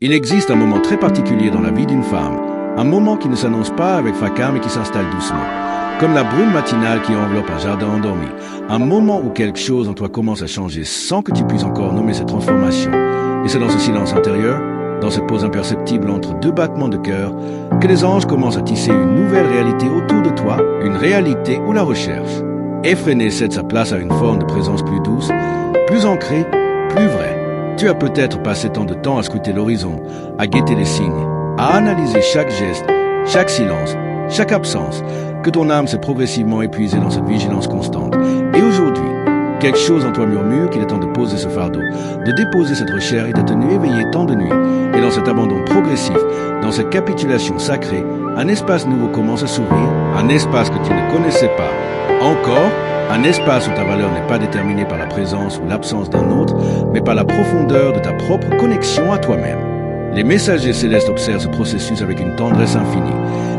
Il existe un moment très particulier dans la vie d'une femme, un moment qui ne s'annonce pas avec fracas mais qui s'installe doucement, comme la brume matinale qui enveloppe un jardin endormi, un moment où quelque chose en toi commence à changer sans que tu puisses encore nommer cette transformation. Et c'est dans ce silence intérieur, dans cette pause imperceptible entre deux battements de cœur, que les anges commencent à tisser une nouvelle réalité autour de toi, une réalité où la recherche effrénée cède sa place à une forme de présence plus douce, plus ancrée, plus vraie. Tu as peut-être passé tant de temps à scruter l'horizon, à guetter les signes, à analyser chaque geste, chaque silence, chaque absence, que ton âme s'est progressivement épuisée dans cette vigilance constante. Et aujourd'hui, quelque chose en toi murmure qu'il est temps de poser ce fardeau, de déposer cette recherche et de tenir éveillé tant de nuits. Et dans cet abandon progressif, dans cette capitulation sacrée, un espace nouveau commence à s'ouvrir, un espace que tu ne connaissais pas encore, un espace où ta valeur n'est pas déterminée par la présence ou l'absence d'un autre, mais par la profondeur de ta propre connexion à toi-même. Les messagers célestes observent ce processus avec une tendresse infinie,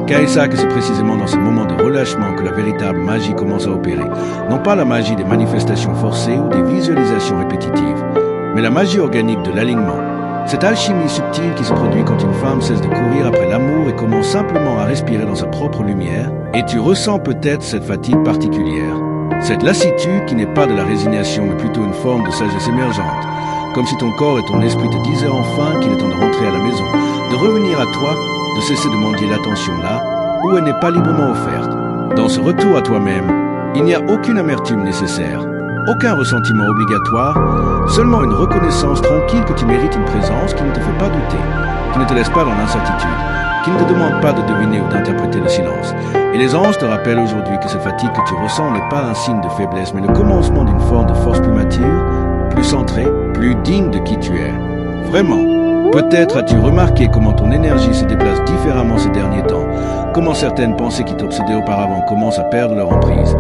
car ils savent que c'est précisément dans ce moment de relâchement que la véritable magie commence à opérer. Non pas la magie des manifestations forcées ou des visualisations répétitives, mais la magie organique de l'alignement. Cette alchimie subtile qui se produit quand une femme cesse de courir après l'amour et commence simplement à respirer dans sa propre lumière, et tu ressens peut-être cette fatigue particulière. Cette lassitude qui n'est pas de la résignation mais plutôt une forme de sagesse émergente, comme si ton corps et ton esprit te disaient enfin qu'il est temps de rentrer à la maison, de revenir à toi, de cesser de mendier l'attention là où elle n'est pas librement offerte. Dans ce retour à toi-même, il n'y a aucune amertume nécessaire, aucun ressentiment obligatoire, seulement une reconnaissance tranquille que tu mérites une présence qui ne te fait pas douter, qui ne te laisse pas dans l'incertitude, qui ne te demande pas de deviner ou d'interpréter le silence. Et les anges te rappellent aujourd'hui que cette fatigue que tu ressens n'est pas un signe de faiblesse, mais le commencement d'une forme de force plus mature, plus centrée, plus digne de qui tu es. Vraiment, peut-être as-tu remarqué comment ton énergie se déplace différemment ces derniers temps, comment certaines pensées qui t'obsédaient auparavant commencent à perdre leur emprise,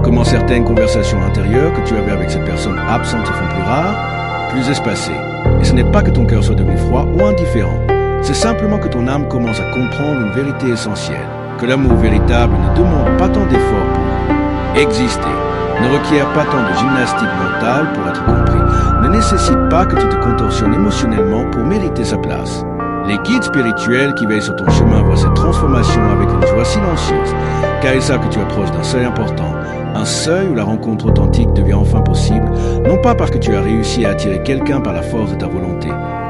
comment certaines conversations intérieures que tu avais avec cette personne absente se font plus rares, plus espacées. Et ce n'est pas que ton cœur soit devenu froid ou indifférent, c'est simplement que ton âme commence à comprendre une vérité essentielle, que l'amour véritable ne demande pas tant d'efforts pour exister, ne requiert pas tant de gymnastique mentale pour être compris, ne nécessite pas que tu te contorsionnes émotionnellement pour mériter sa place. Les guides spirituels qui veillent sur ton chemin voient cette transformation avec une joie silencieuse, car ils savent que tu approches d'un seuil important, un seuil où la rencontre authentique devient enfin possible, non pas parce que tu as réussi à attirer quelqu'un par la force de ta volonté,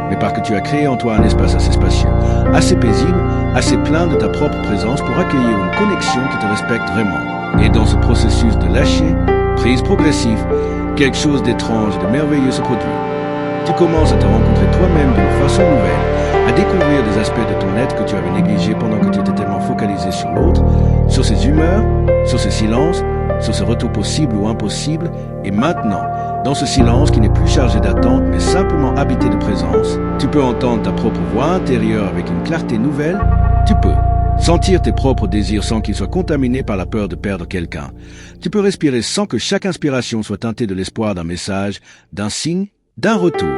mais parce que tu as créé en toi un espace assez spacieux, assez paisible, assez plein de ta propre présence pour accueillir une connexion qui te respecte vraiment. Et dans ce processus de lâcher, prise progressive, quelque chose d'étrange et de merveilleux se produit. Tu commences à te rencontrer toi-même d'une façon nouvelle, à découvrir des aspects de ton être que tu avais négligés pendant que tu étais tellement focalisé sur l'autre, sur ses humeurs, sur ses silences, sur ce retour possible ou impossible, et maintenant, dans ce silence qui n'est plus chargé d'attente mais simplement habité de présence, tu peux entendre ta propre voix intérieure avec une clarté nouvelle, tu peux sentir tes propres désirs sans qu'ils soient contaminés par la peur de perdre quelqu'un. Tu peux respirer sans que chaque inspiration soit teintée de l'espoir d'un message, d'un signe, d'un retour.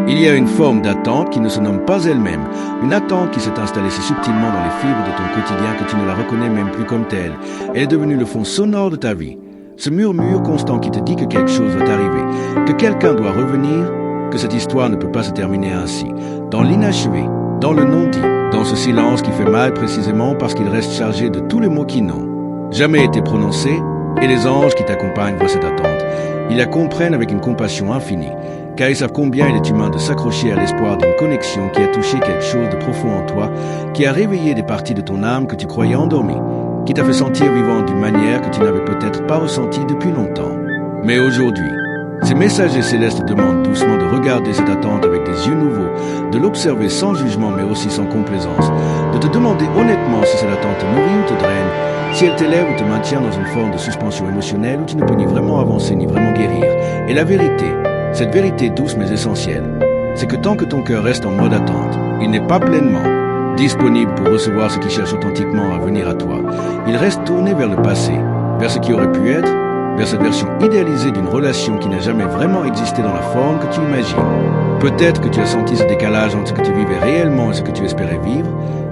Il y a une forme d'attente qui ne se nomme pas elle-même, une attente qui s'est installée si subtilement dans les fibres de ton quotidien que tu ne la reconnais même plus comme telle. Elle est devenue le fond sonore de ta vie. Ce murmure constant qui te dit que quelque chose va t'arriver, que quelqu'un doit revenir, que cette histoire ne peut pas se terminer ainsi. Dans l'inachevé, dans le non-dit, dans ce silence qui fait mal précisément parce qu'il reste chargé de tous les mots qui n'ont jamais été prononcés, et les anges qui t'accompagnent voient cette attente. Ils la comprennent avec une compassion infinie, car ils savent combien il est humain de s'accrocher à l'espoir d'une connexion qui a touché quelque chose de profond en toi, qui a réveillé des parties de ton âme que tu croyais endormies, qui t'a fait sentir vivant d'une manière que tu n'avais peut-être pas ressentie depuis longtemps. Mais aujourd'hui, ces messagers célestes demandent doucement de regarder cette attente avec des yeux nouveaux, de l'observer sans jugement mais aussi sans complaisance, de te demander honnêtement si cette attente te nourrit ou te draine, si elle t'élève ou te maintient dans une forme de suspension émotionnelle où tu ne peux ni vraiment avancer ni vraiment guérir. Et la vérité, cette vérité douce mais essentielle, c'est que tant que ton cœur reste en mode attente, il n'est pas pleinement disponible pour recevoir ce qui cherche authentiquement à venir à toi. Il reste tourné vers le passé, vers ce qui aurait pu être, vers cette version idéalisée d'une relation qui n'a jamais vraiment existé dans la forme que tu imagines. Peut-être que tu as senti ce décalage entre ce que tu vivais réellement et ce que tu espérais vivre,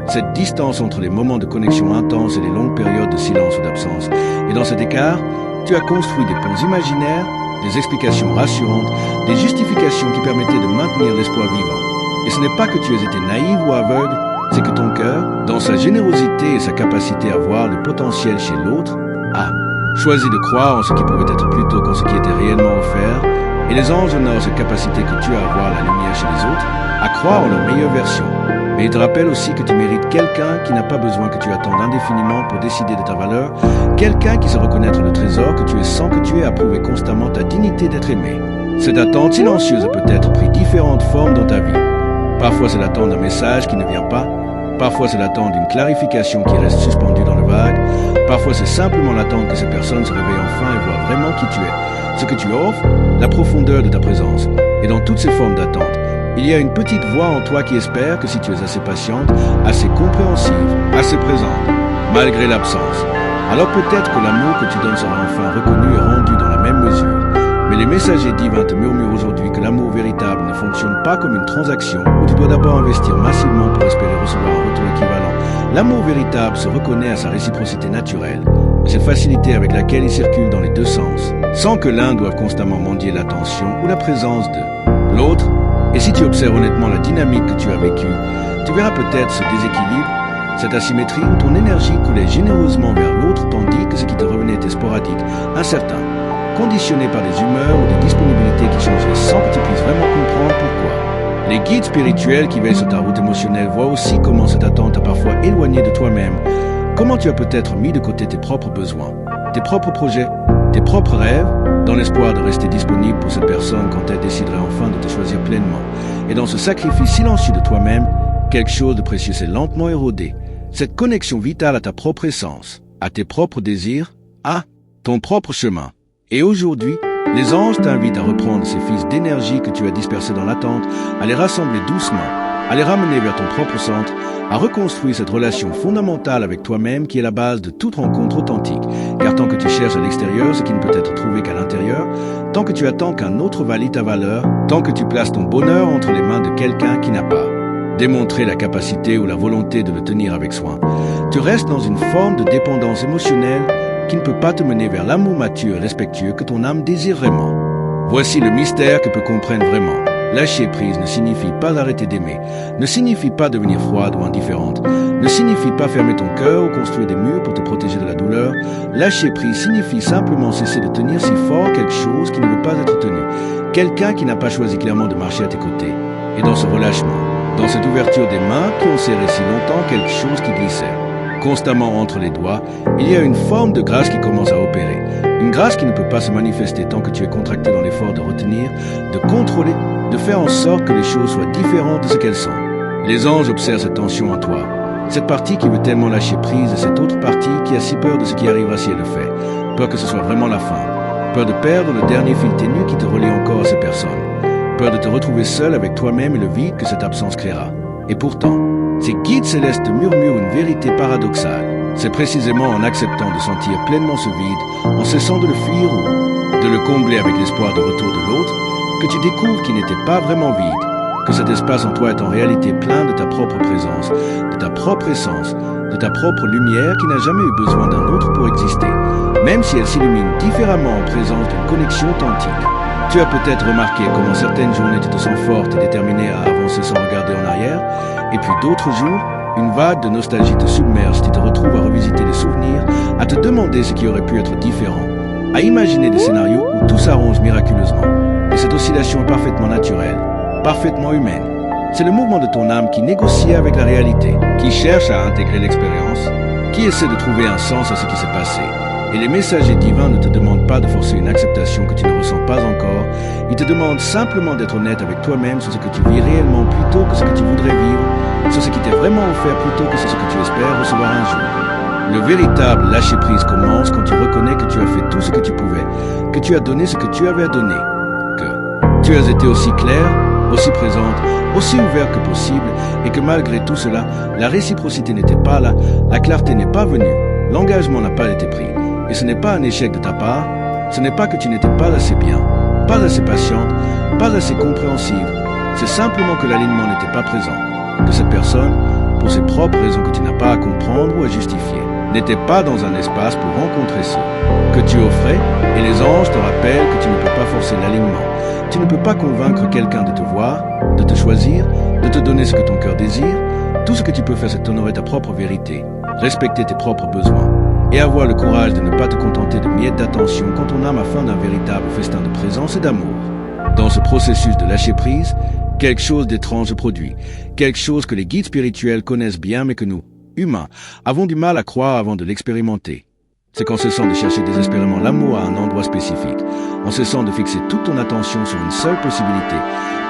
cette distance entre les moments de connexion intense et les longues périodes de silence ou d'absence. Et dans cet écart, tu as construit des ponts imaginaires, des explications rassurantes, des justifications qui permettaient de maintenir l'espoir vivant. Et ce n'est pas que tu aies été naïf ou aveugle, c'est que ton cœur, dans sa générosité et sa capacité à voir le potentiel chez l'autre, a choisi de croire en ce qui pouvait être plutôt qu'en ce qui était réellement offert, et les anges honorent cette capacité que tu as à voir la lumière chez les autres, à croire en leur meilleure version. Mais ils te rappellent aussi que tu mérites quelqu'un qui n'a pas besoin que tu attendes indéfiniment pour décider de ta valeur, quelqu'un qui sait reconnaître le trésor que tu es sans que tu aies à prouver constamment ta dignité d'être aimé. Cette attente silencieuse a peut-être pris différentes formes dans ta vie. Parfois c'est l'attente d'un message qui ne vient pas, parfois c'est l'attente d'une clarification qui reste suspendue dans le vague, parfois c'est simplement l'attente que ces personnes se réveillent enfin et voient vraiment qui tu es, ce que tu offres, la profondeur de ta présence. Et dans toutes ces formes d'attente, il y a une petite voix en toi qui espère que si tu es assez patiente, assez compréhensive, assez présente, malgré l'absence, alors peut-être que l'amour que tu donnes sera enfin reconnu et rendu dans la même mesure. Mais les messagers divins te murmurent aujourd'hui que l'amour véritable ne fonctionne pas comme une transaction où tu dois d'abord investir massivement pour espérer recevoir un retour équivalent. L'amour véritable se reconnaît à sa réciprocité naturelle, cette facilité avec laquelle il circule dans les deux sens, sans que l'un doive constamment mendier l'attention ou la présence de l'autre. Et si tu observes honnêtement la dynamique que tu as vécue, tu verras peut-être ce déséquilibre, cette asymétrie où ton énergie coulait généreusement vers l'autre tandis que ce qui te revenait était sporadique, incertain, conditionné par des humeurs ou des disponibilités qui changeaient sans que tu puisses vraiment comprendre pourquoi. Les guides spirituels qui veillent sur ta route émotionnelle voient aussi comment cette attente a parfois éloigné de toi-même, comment tu as peut-être mis de côté tes propres besoins, tes propres projets, tes propres rêves, dans l'espoir de rester disponible pour cette personne quand elle déciderait enfin de te choisir pleinement. Et dans ce sacrifice silencieux de toi-même, quelque chose de précieux s'est lentement érodé. Cette connexion vitale à ta propre essence, à tes propres désirs, à ton propre chemin. Et aujourd'hui, les anges t'invitent à reprendre ces fils d'énergie que tu as dispersés dans l'attente, à les rassembler doucement, à les ramener vers ton propre centre, à reconstruire cette relation fondamentale avec toi-même qui est la base de toute rencontre authentique. Car tant que tu cherches à l'extérieur ce qui ne peut être trouvé qu'à l'intérieur, tant que tu attends qu'un autre valide ta valeur, tant que tu places ton bonheur entre les mains de quelqu'un qui n'a pas démontré la capacité ou la volonté de le tenir avec soin, tu restes dans une forme de dépendance émotionnelle qui ne peut pas te mener vers l'amour mature et respectueux que ton âme désire vraiment. Voici le mystère que peu comprennent vraiment. Lâcher prise ne signifie pas arrêter d'aimer, ne signifie pas devenir froide ou indifférente, ne signifie pas fermer ton cœur ou construire des murs pour te protéger de la douleur. Lâcher prise signifie simplement cesser de tenir si fort quelque chose qui ne veut pas être tenu, quelqu'un qui n'a pas choisi clairement de marcher à tes côtés. Et dans ce relâchement, dans cette ouverture des mains qui ont serré si longtemps quelque chose qui glissait constamment entre les doigts, il y a une forme de grâce qui commence à opérer. Une grâce qui ne peut pas se manifester tant que tu es contracté dans l'effort de retenir, de contrôler, de faire en sorte que les choses soient différentes de ce qu'elles sont. Les anges observent cette tension en toi, cette partie qui veut tellement lâcher prise et cette autre partie qui a si peur de ce qui arrivera si elle le fait, peur que ce soit vraiment la fin, peur de perdre le dernier fil ténu qui te relie encore à ces personnes, peur de te retrouver seul avec toi-même et le vide que cette absence créera. Et pourtant, ces guides célestes murmurent une vérité paradoxale. C'est précisément en acceptant de sentir pleinement ce vide, en cessant de le fuir ou de le combler avec l'espoir de retour de l'autre, que tu découvres qu'il n'était pas vraiment vide, que cet espace en toi est en réalité plein de ta propre présence, de ta propre essence, de ta propre lumière qui n'a jamais eu besoin d'un autre pour exister, même si elle s'illumine différemment en présence d'une connexion authentique. Tu as peut-être remarqué comment certaines journées tu te sens forte et déterminée à avancer sans regarder en arrière, et puis d'autres jours, une vague de nostalgie te submerge, tu te retrouves à revisiter les souvenirs, à te demander ce qui aurait pu être différent, à imaginer des scénarios où tout s'arrange miraculeusement. Et cette oscillation est parfaitement naturelle, parfaitement humaine. C'est le mouvement de ton âme qui négocie avec la réalité, qui cherche à intégrer l'expérience, qui essaie de trouver un sens à ce qui s'est passé. Et les messagers divins ne te demandent pas de forcer une acceptation que tu ne ressens pas encore. Ils te demandent simplement d'être honnête avec toi-même sur ce que tu vis réellement plutôt que ce que tu voudrais vivre, sur ce qui t'est vraiment offert plutôt que sur ce que tu espères recevoir un jour. Le véritable lâcher-prise commence quand tu reconnais que tu as fait tout ce que tu pouvais, que tu as donné ce que tu avais à donner, que tu as été aussi claire, aussi présente, aussi ouverte que possible, et que malgré tout cela, la réciprocité n'était pas là, la clarté n'est pas venue, l'engagement n'a pas été pris. Et ce n'est pas un échec de ta part, ce n'est pas que tu n'étais pas assez bien, pas assez patiente, pas assez compréhensive. C'est simplement que l'alignement n'était pas présent, que cette personne, pour ses propres raisons que tu n'as pas à comprendre ou à justifier, n'était pas dans un espace pour rencontrer ceux que tu offrais, et les anges te rappellent que tu ne peux pas forcer l'alignement. Tu ne peux pas convaincre quelqu'un de te voir, de te choisir, de te donner ce que ton cœur désire, tout ce que tu peux faire, c'est t'honorer ta propre vérité, respecter tes propres besoins, et avoir le courage de ne pas te contenter de miettes d'attention quand ton âme a faim d'un véritable festin de présence et d'amour. Dans ce processus de lâcher prise, quelque chose d'étrange se produit, quelque chose que les guides spirituels connaissent bien mais que nous, humains, avons du mal à croire avant de l'expérimenter. C'est qu'en cessant de chercher désespérément l'amour à un endroit spécifique, en cessant de fixer toute ton attention sur une seule possibilité,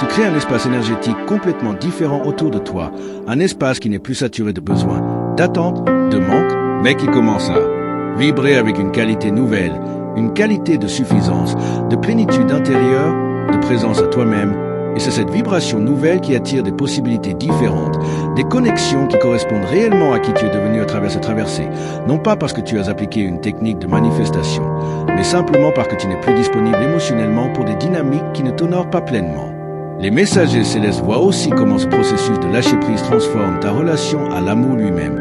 tu crées un espace énergétique complètement différent autour de toi, un espace qui n'est plus saturé de besoins, d'attente, de manque, mais qui commence à vibrer avec une qualité nouvelle, une qualité de suffisance, de plénitude intérieure, de présence à toi-même. Et c'est cette vibration nouvelle qui attire des possibilités différentes, des connexions qui correspondent réellement à qui tu es devenu à travers cette traversée. Non pas parce que tu as appliqué une technique de manifestation, mais simplement parce que tu n'es plus disponible émotionnellement pour des dynamiques qui ne t'honorent pas pleinement. Les messagers célestes voient aussi comment ce processus de lâcher-prise transforme ta relation à l'amour lui-même.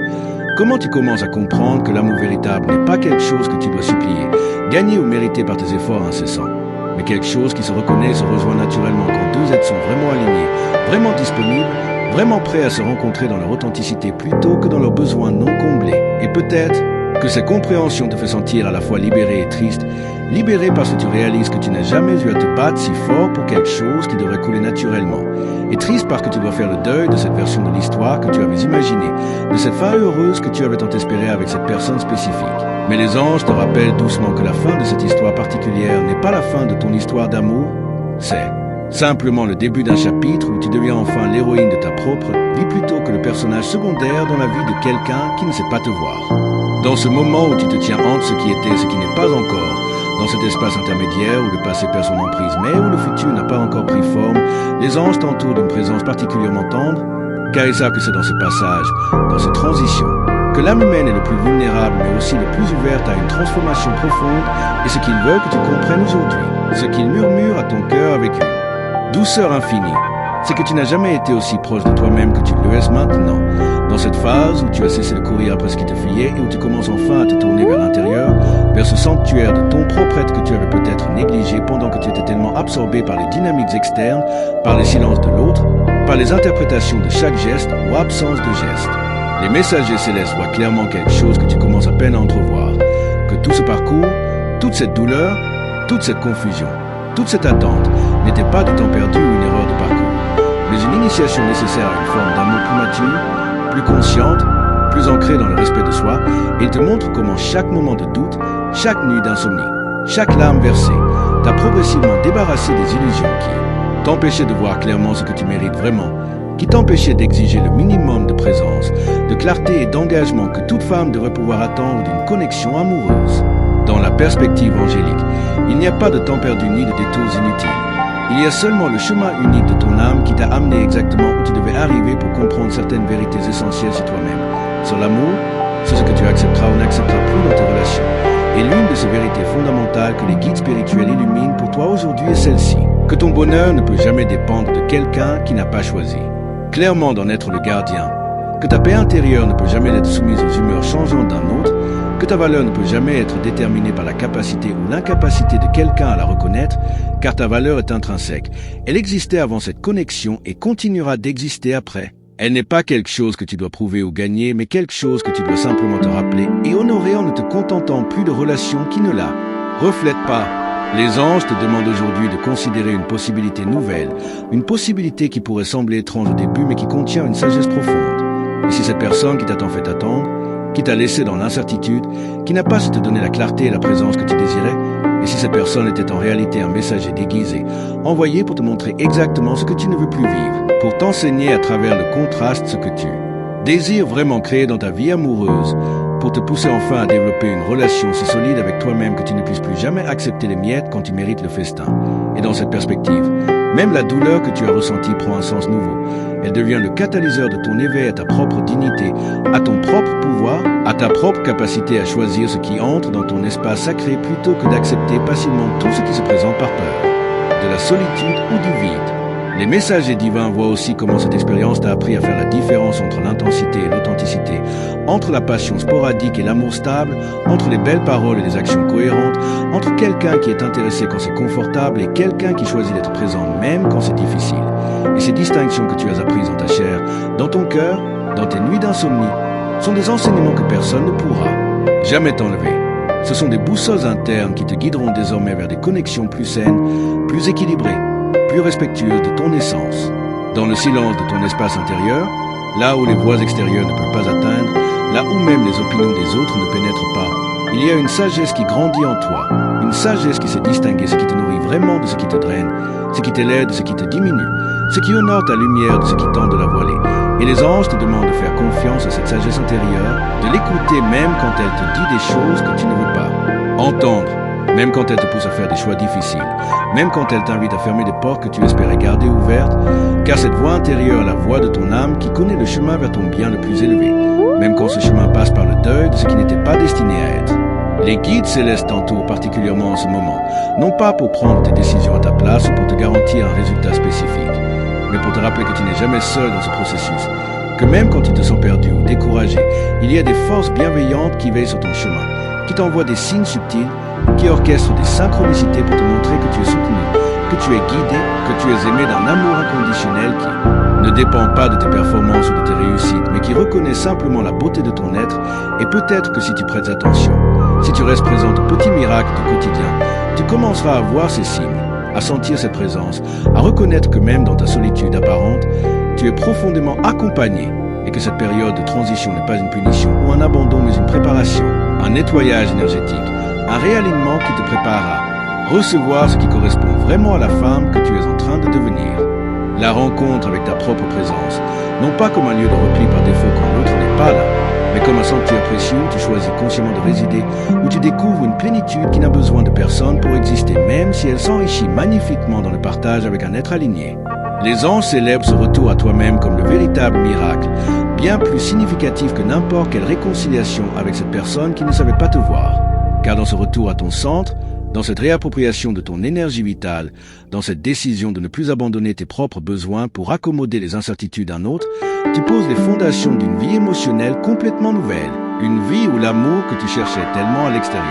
Comment tu commences à comprendre que l'amour véritable n'est pas quelque chose que tu dois supplier, gagner ou mériter par tes efforts incessants, mais quelque chose qui se reconnaît et se rejoint naturellement quand deux êtres sont vraiment alignés, vraiment disponibles, vraiment prêts à se rencontrer dans leur authenticité plutôt que dans leurs besoins non comblés. Et peut-être que cette compréhension te fait sentir à la fois libéré et triste, libéré parce que tu réalises que tu n'as jamais eu à te battre si fort pour quelque chose qui devrait couler naturellement, et triste parce que tu dois faire le deuil de cette version de l'histoire que tu avais imaginée, de cette fin heureuse que tu avais tant espérée avec cette personne spécifique. Mais les anges te rappellent doucement que la fin de cette histoire particulière n'est pas la fin de ton histoire d'amour, c'est simplement le début d'un chapitre où tu deviens enfin l'héroïne de ta propre vie plutôt que le personnage secondaire dans la vie de quelqu'un qui ne sait pas te voir. Dans ce moment où tu te tiens entre ce qui était et ce qui n'est pas encore, dans cet espace intermédiaire où le passé perd son emprise mais où le futur n'a pas encore pris forme, les anges t'entourent d'une présence particulièrement tendre, car ils savent que c'est dans ce passage, dans ces transitions, que l'âme humaine est le plus vulnérable mais aussi le plus ouverte à une transformation profonde, et ce qu'ils veulent que tu comprennes aujourd'hui, ce qu'ils murmurent à ton cœur avec une douceur infinie, c'est que tu n'as jamais été aussi proche de toi-même que tu le es maintenant. Dans cette phase où tu as cessé de courir après ce qui te fuyait et où tu commences enfin à te tourner vers l'intérieur, vers ce sanctuaire de ton propre être que tu avais peut-être négligé pendant que tu étais tellement absorbé par les dynamiques externes, par les silences de l'autre, par les interprétations de chaque geste ou absence de geste. Les messagers célestes voient clairement quelque chose que tu commences à peine à entrevoir, que tout ce parcours, toute cette douleur, toute cette confusion, toute cette attente n'était pas du temps perdu ou une erreur de parcours, mais une initiation nécessaire à une forme d'amour plus mature, plus consciente, plus ancrée dans le respect de soi, et il te montre comment chaque moment de doute, chaque nuit d'insomnie, chaque larme versée, t'a progressivement débarrassé des illusions qui t'empêchaient de voir clairement ce que tu mérites vraiment, qui t'empêchaient d'exiger le minimum de présence, de clarté et d'engagement que toute femme devrait pouvoir attendre d'une connexion amoureuse. Dans la perspective angélique, il n'y a pas de temps perdu ni de détours inutiles. Il y a seulement le chemin unique de ton âme qui t'a amené exactement où tu devais arriver pour comprendre certaines vérités essentielles sur toi-même. Sur l'amour, sur ce que tu accepteras ou n'accepteras plus dans tes relations. Et l'une de ces vérités fondamentales que les guides spirituels illuminent pour toi aujourd'hui est celle-ci. Que ton bonheur ne peut jamais dépendre de quelqu'un qui n'a pas choisi clairement d'en être le gardien. Que ta paix intérieure ne peut jamais être soumise aux humeurs changeantes d'un autre. Que ta valeur ne peut jamais être déterminée par la capacité ou l'incapacité de quelqu'un à la reconnaître, car ta valeur est intrinsèque. Elle existait avant cette connexion et continuera d'exister après. Elle n'est pas quelque chose que tu dois prouver ou gagner, mais quelque chose que tu dois simplement te rappeler et honorer en ne te contentant plus de relations qui ne la reflètent pas. Les anges te demandent aujourd'hui de considérer une possibilité nouvelle, une possibilité qui pourrait sembler étrange au début, mais qui contient une sagesse profonde. Et si cette personne qui t'a tant fait attendre, qui t'a laissé dans l'incertitude, qui n'a pas su te donner la clarté et la présence que tu désirais, et si cette personne était en réalité un messager déguisé, envoyé pour te montrer exactement ce que tu ne veux plus vivre, pour t'enseigner à travers le contraste ce que tu désires vraiment créer dans ta vie amoureuse, pour te pousser enfin à développer une relation si solide avec toi-même que tu ne puisses plus jamais accepter les miettes quand tu mérites le festin. Et dans cette perspective, même la douleur que tu as ressentie prend un sens nouveau. Elle devient le catalyseur de ton éveil à ta propre dignité, à ton propre pouvoir, à ta propre capacité à choisir ce qui entre dans ton espace sacré plutôt que d'accepter passivement tout ce qui se présente par peur, de la solitude ou du vide. Les messagers divins voient aussi comment cette expérience t'a appris à faire la différence entre l'intensité et l'authenticité, entre la passion sporadique et l'amour stable, entre les belles paroles et les actions cohérentes, entre quelqu'un qui est intéressé quand c'est confortable et quelqu'un qui choisit d'être présent même quand c'est difficile. Et ces distinctions que tu as apprises dans ta chair, dans ton cœur, dans tes nuits d'insomnie, sont des enseignements que personne ne pourra jamais t'enlever. Ce sont des boussoles internes qui te guideront désormais vers des connexions plus saines, plus équilibrées, plus respectueuse de ton essence. Dans le silence de ton espace intérieur, là où les voix extérieures ne peuvent pas atteindre, là où même les opinions des autres ne pénètrent pas, il y a une sagesse qui grandit en toi, une sagesse qui sait distinguer ce qui te nourrit vraiment de ce qui te draine, ce qui t'élève de ce qui te diminue, ce qui honore ta lumière de ce qui tente de la voiler. Et les anges te demandent de faire confiance à cette sagesse intérieure, de l'écouter même quand elle te dit des choses que tu ne veux pas entendre, même quand elle te pousse à faire des choix difficiles, même quand elle t'invite à fermer des portes que tu espérais garder ouvertes, car cette voix intérieure est la voix de ton âme qui connaît le chemin vers ton bien le plus élevé, même quand ce chemin passe par le deuil de ce qui n'était pas destiné à être. Les guides célestes t'entourent particulièrement en ce moment, non pas pour prendre tes décisions à ta place ou pour te garantir un résultat spécifique, mais pour te rappeler que tu n'es jamais seul dans ce processus, que même quand tu te sens perdu ou découragé, il y a des forces bienveillantes qui veillent sur ton chemin, qui t'envoient des signes subtils, qui orchestrent des synchronicités pour te montrer que tu es soutenu, que tu es guidé, que tu es aimé d'un amour inconditionnel qui ne dépend pas de tes performances ou de tes réussites, mais qui reconnaît simplement la beauté de ton être. Et peut-être que si tu prêtes attention, si tu restes présent aux petits miracles du quotidien, tu commenceras à voir ces signes, à sentir cette présence, à reconnaître que même dans ta solitude apparente, tu es profondément accompagné et que cette période de transition n'est pas une punition ou un abandon, mais une préparation, un nettoyage énergétique, un réalignement qui te prépare à recevoir ce qui correspond vraiment à la femme que tu es en train de devenir. La rencontre avec ta propre présence, non pas comme un lieu de repli par défaut quand l'autre n'est pas là, mais comme un sanctuaire précieux où tu choisis consciemment de résider, où tu découvres une plénitude qui n'a besoin de personne pour exister, même si elle s'enrichit magnifiquement dans le partage avec un être aligné. Les anges célèbrent ce retour à toi-même comme le véritable miracle, bien plus significatif que n'importe quelle réconciliation avec cette personne qui ne savait pas te voir. Car dans ce retour à ton centre, dans cette réappropriation de ton énergie vitale, dans cette décision de ne plus abandonner tes propres besoins pour accommoder les incertitudes d'un autre, tu poses les fondations d'une vie émotionnelle complètement nouvelle, une vie où l'amour que tu cherchais tellement à l'extérieur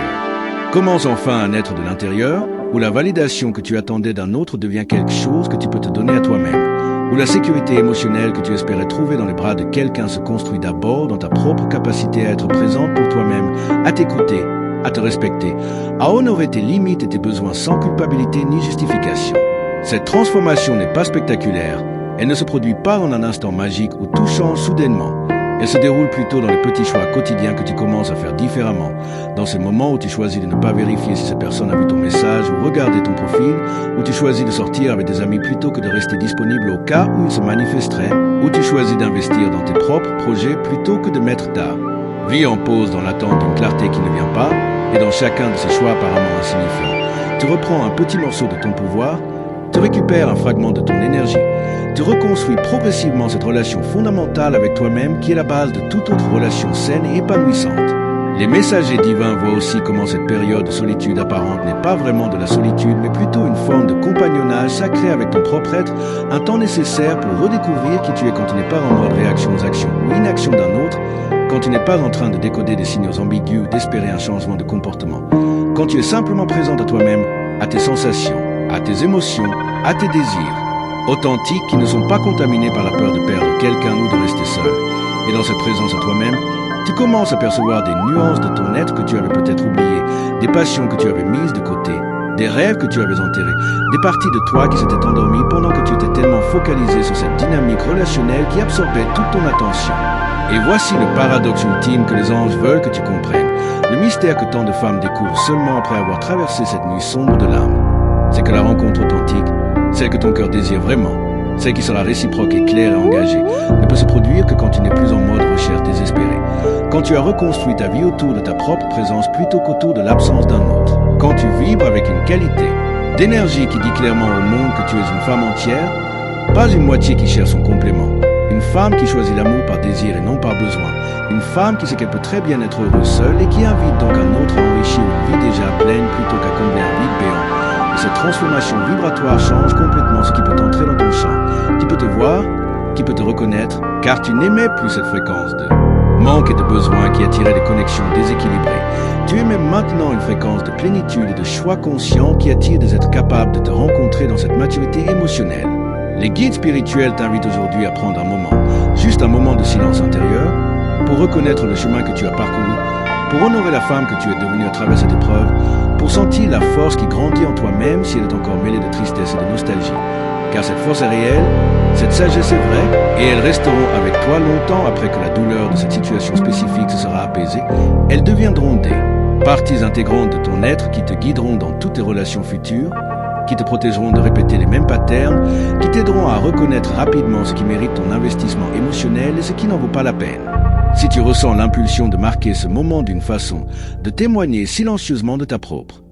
commence enfin à naître de l'intérieur, où la validation que tu attendais d'un autre devient quelque chose que tu peux te donner à toi-même, où la sécurité émotionnelle que tu espérais trouver dans les bras de quelqu'un se construit d'abord dans ta propre capacité à être présente pour toi-même, à t'écouter, à te respecter, à honorer tes limites et tes besoins sans culpabilité ni justification. Cette transformation n'est pas spectaculaire, elle ne se produit pas en un instant magique où tout change soudainement. Elle se déroule plutôt dans les petits choix quotidiens que tu commences à faire différemment, dans ces moments où tu choisis de ne pas vérifier si cette personne a vu ton message ou regardé ton profil, où tu choisis de sortir avec des amis plutôt que de rester disponible au cas où ils se manifesteraient, où tu choisis d'investir dans tes propres projets plutôt que de mettre ta vie en pause dans l'attente d'une clarté qui ne vient pas, et dans chacun de ces choix apparemment insignifiants. Tu reprends un petit morceau de ton pouvoir, tu récupères un fragment de ton énergie, tu reconstruis progressivement cette relation fondamentale avec toi-même qui est la base de toute autre relation saine et épanouissante. Les messagers divins voient aussi comment cette période de solitude apparente n'est pas vraiment de la solitude, mais plutôt une forme de compagnonnage sacré avec ton propre être, un temps nécessaire pour redécouvrir qui tu es quand tu n'es pas en mode réaction aux actions ou inaction d'un autre, quand tu n'es pas en train de décoder des signaux ambigus ou d'espérer un changement de comportement, quand tu es simplement présente à toi-même, à tes sensations, à tes émotions, à tes désirs, authentiques qui ne sont pas contaminés par la peur de perdre quelqu'un ou de rester seul. Et dans cette présence à toi-même, tu commences à percevoir des nuances de ton être que tu avais peut-être oubliées, des passions que tu avais mises de côté, des rêves que tu avais enterrés, des parties de toi qui s'étaient endormies pendant que tu étais tellement focalisé sur cette dynamique relationnelle qui absorbait toute ton attention. Et voici le paradoxe ultime que les anges veulent que tu comprennes, le mystère que tant de femmes découvrent seulement après avoir traversé cette nuit sombre de l'âme. C'est que la rencontre authentique, celle que ton cœur désire vraiment, celle qui sera réciproque et claire et engagée, ne peut se produire que quand tu n'es plus en mode recherche désespérée, quand tu as reconstruit ta vie autour de ta propre présence plutôt qu'autour de l'absence d'un autre, quand tu vibres avec une qualité d'énergie qui dit clairement au monde que tu es une femme entière, pas une moitié qui cherche son complément, une femme qui choisit l'amour par désir et non par besoin, une femme qui sait qu'elle peut très bien être heureuse seule et qui invite donc un autre à enrichir une vie déjà pleine plutôt qu'à combler un vide béant. Et cette transformation vibratoire change complètement ce qui peut entrer dans ton champ, qui peut te voir, qui peut te reconnaître, car tu n'émets plus cette fréquence de manque et de besoin qui attirait des connexions déséquilibrées. Tu émets maintenant une fréquence de plénitude et de choix conscient qui attire des êtres capables de te rencontrer dans cette maturité émotionnelle. Les guides spirituels t'invitent aujourd'hui à prendre un moment, juste un moment de silence intérieur, pour reconnaître le chemin que tu as parcouru, pour honorer la femme que tu es devenue à travers cette épreuve, pour sentir la force qui grandit en toi-même si elle est encore mêlée de tristesse et de nostalgie. Car cette force est réelle, cette sagesse est vraie, et elles resteront avec toi longtemps après que la douleur de cette situation spécifique se sera apaisée. Elles deviendront des parties intégrantes de ton être qui te guideront dans toutes tes relations futures, qui te protégeront de répéter les mêmes patterns, qui t'aideront à reconnaître rapidement ce qui mérite ton investissement émotionnel et ce qui n'en vaut pas la peine. Si tu ressens l'impulsion de marquer ce moment d'une façon de témoigner silencieusement de ta propre